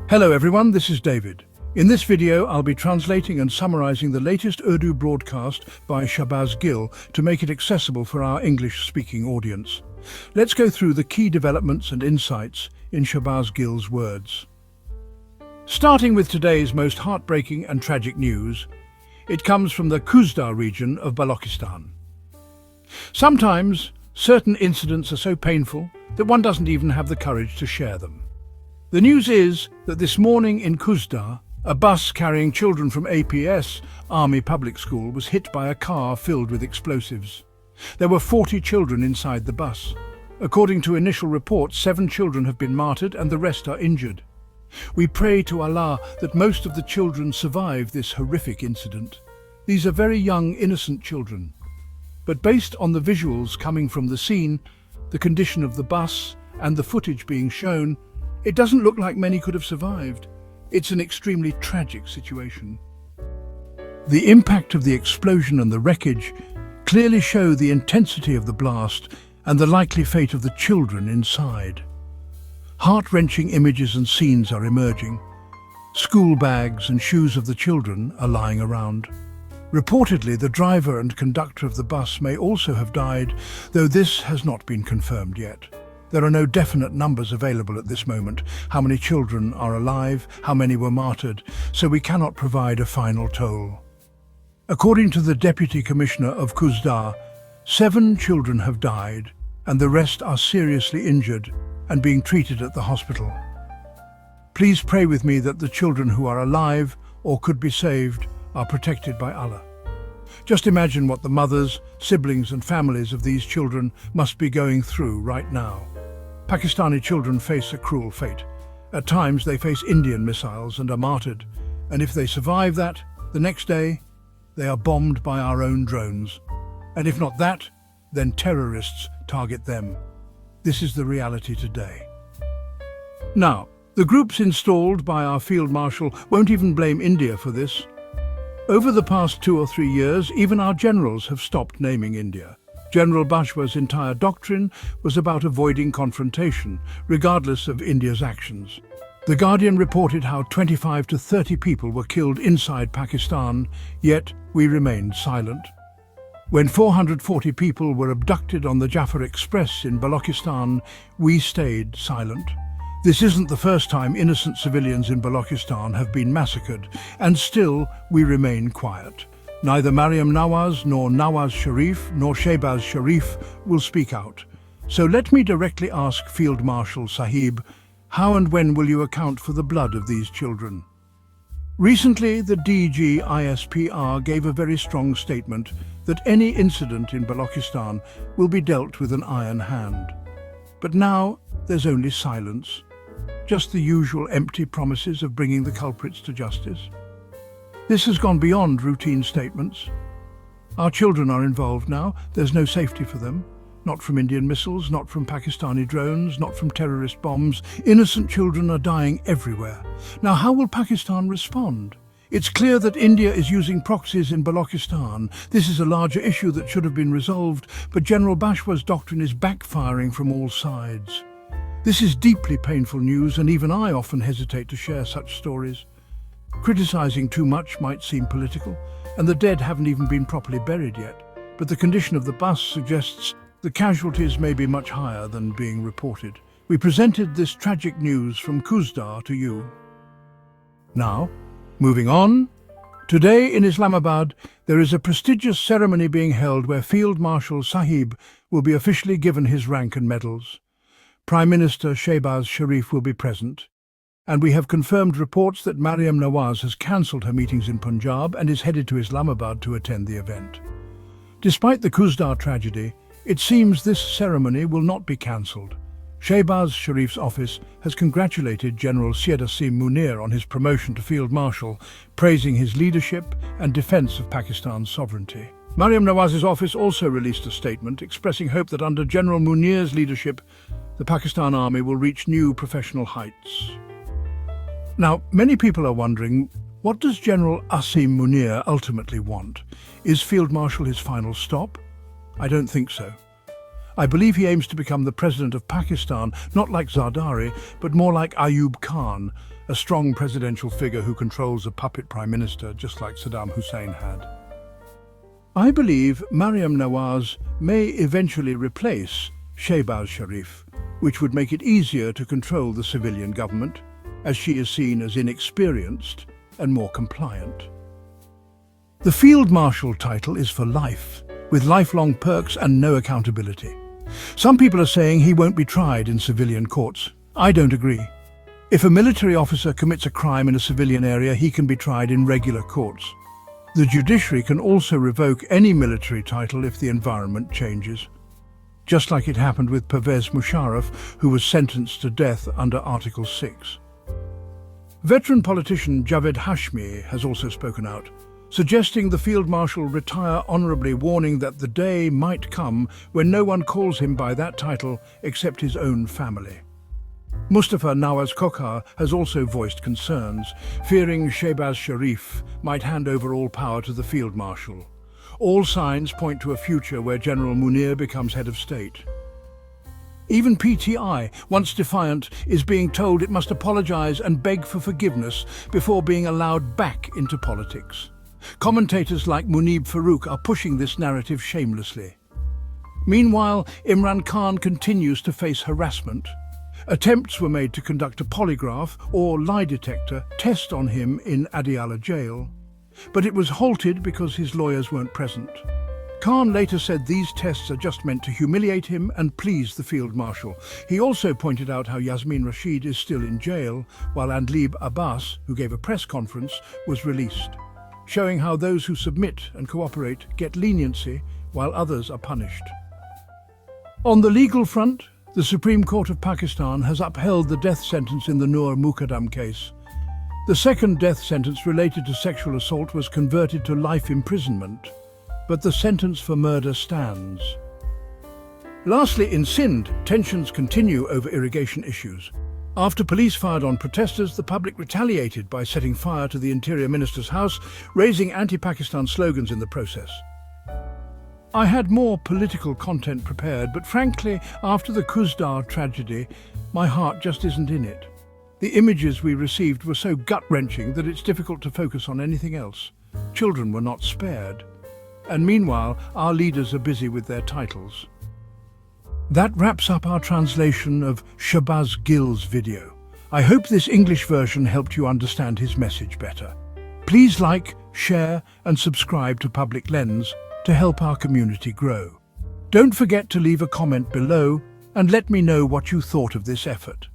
Hello everyone, this is David. In this video, I'll be translating and summarizing the latest Urdu broadcast by Shahbaz Gill to make it accessible for our English-speaking audience. Let's go through the key developments and insights in Shahbaz Gill's words. Starting with today's most heartbreaking and tragic news, it comes from the Kuzdar region of Balochistan. Sometimes, certain incidents are so painful that one doesn't even have the courage to share them. The news is that this morning in Kuzdar, a bus carrying children from APS, Army Public School, was hit by a car filled with explosives. There were 40 children inside the bus. According to initial reports, 7 children have been martyred and the rest are injured. We pray to Allah that most of the children survive this horrific incident. These are very young, innocent children. But based on the visuals coming from the scene, the condition of the bus and the footage being shown, it doesn't look like many could have survived. It's an extremely tragic situation. The impact of the explosion and the wreckage clearly show the intensity of the blast and the likely fate of the children inside. Heart-wrenching images and scenes are emerging. School bags and shoes of the children are lying around. Reportedly, the driver and conductor of the bus may also have died, though this has not been confirmed yet. There are no definite numbers available at this moment, how many children are alive, how many were martyred, so we cannot provide a final toll. According to the Deputy Commissioner of Kuzdar, 7 children have died and the rest are seriously injured and being treated at the hospital. Please pray with me that the children who are alive or could be saved are protected by Allah. Just imagine what the mothers, siblings and families of these children must be going through right now. Pakistani children face a cruel fate. At times they face Indian missiles and are martyred, and if they survive that, the next day they are bombed by our own drones. And if not that, then terrorists target them. This is the reality today. Now, the groups installed by our Field Marshal won't even blame India for this. Over the past 2 or 3 years, even our generals have stopped naming India. General Bajwa's entire doctrine was about avoiding confrontation, regardless of India's actions. The Guardian reported how 25 to 30 people were killed inside Pakistan, yet we remained silent. When 440 people were abducted on the Jafar Express in Balochistan, we stayed silent. This isn't the first time innocent civilians in Balochistan have been massacred, and still we remain quiet. Neither Maryam Nawaz, nor Nawaz Sharif, nor Shahbaz Sharif will speak out. So let me directly ask Field Marshal Sahib, how and when will you account for the blood of these children? Recently, the DG-ISPR gave a very strong statement that any incident in Balochistan will be dealt with an iron hand. But now there's only silence. Just the usual empty promises of bringing the culprits to justice. This has gone beyond routine statements. Our children are involved now. There's no safety for them. Not from Indian missiles, not from Pakistani drones, not from terrorist bombs. Innocent children are dying everywhere. Now, how will Pakistan respond? It's clear that India is using proxies in Balochistan. This is a larger issue that should have been resolved, but General Bajwa's doctrine is backfiring from all sides. This is deeply painful news, and even I often hesitate to share such stories. Criticizing too much might seem political, and the dead haven't even been properly buried yet. But the condition of the bus suggests the casualties may be much higher than being reported. We presented this tragic news from Kuzdar to you. Now, moving on. Today in Islamabad, there is a prestigious ceremony being held where Field Marshal Sahib will be officially given his rank and medals. Prime Minister Shahbaz Sharif will be present. And we have confirmed reports that Maryam Nawaz has cancelled her meetings in Punjab and is headed to Islamabad to attend the event. Despite the Kuzdar tragedy, it seems this ceremony will not be cancelled. Shahbaz Sharif's office has congratulated General Asim Munir on his promotion to Field Marshal, praising his leadership and defence of Pakistan's sovereignty. Maryam Nawaz's office also released a statement expressing hope that under General Munir's leadership, the Pakistan Army will reach new professional heights. Now, many people are wondering, what does General Asim Munir ultimately want? Is Field Marshal his final stop? I don't think so. I believe he aims to become the president of Pakistan, not like Zardari, but more like Ayub Khan, a strong presidential figure who controls a puppet prime minister just like Saddam Hussein had. I believe Maryam Nawaz may eventually replace Shahbaz Sharif, which would make it easier to control the civilian government, as she is seen as inexperienced and more compliant. The Field Marshal title is for life, with lifelong perks and no accountability. Some people are saying he won't be tried in civilian courts. I don't agree. If a military officer commits a crime in a civilian area, he can be tried in regular courts. The judiciary can also revoke any military title if the environment changes, just like it happened with Pervez Musharraf, who was sentenced to death under Article 6. Veteran politician Javed Hashmi has also spoken out, suggesting the Field Marshal retire honourably, warning that the day might come when no one calls him by that title except his own family. Mustafa Nawaz Kokhar has also voiced concerns, fearing Shahbaz Sharif might hand over all power to the Field Marshal. All signs point to a future where General Munir becomes head of state. Even PTI, once defiant, is being told it must apologise and beg for forgiveness before being allowed back into politics. Commentators like Munib Farouk are pushing this narrative shamelessly. Meanwhile, Imran Khan continues to face harassment. Attempts were made to conduct a polygraph or lie detector test on him in Adiala jail, but it was halted because his lawyers weren't present. Khan later said these tests are just meant to humiliate him and please the Field Marshal. He also pointed out how Yasmin Rashid is still in jail, while Andlib Abbas, who gave a press conference, was released, showing how those who submit and cooperate get leniency while others are punished. On the legal front, the Supreme Court of Pakistan has upheld the death sentence in the Noor Muqaddam case. The second death sentence related to sexual assault was converted to life imprisonment, but the sentence for murder stands. Lastly, in Sindh, tensions continue over irrigation issues. After police fired on protesters, the public retaliated by setting fire to the Interior Minister's house, raising anti-Pakistan slogans in the process. I had more political content prepared, but frankly, after the Kuzdar tragedy, my heart just isn't in it. The images we received were so gut-wrenching that it's difficult to focus on anything else. Children were not spared. And meanwhile, our leaders are busy with their titles. That wraps up our translation of Shahbaz Gill's video. I hope this English version helped you understand his message better. Please like, share and subscribe to Public Lens to help our community grow. Don't forget to leave a comment below and let me know what you thought of this effort.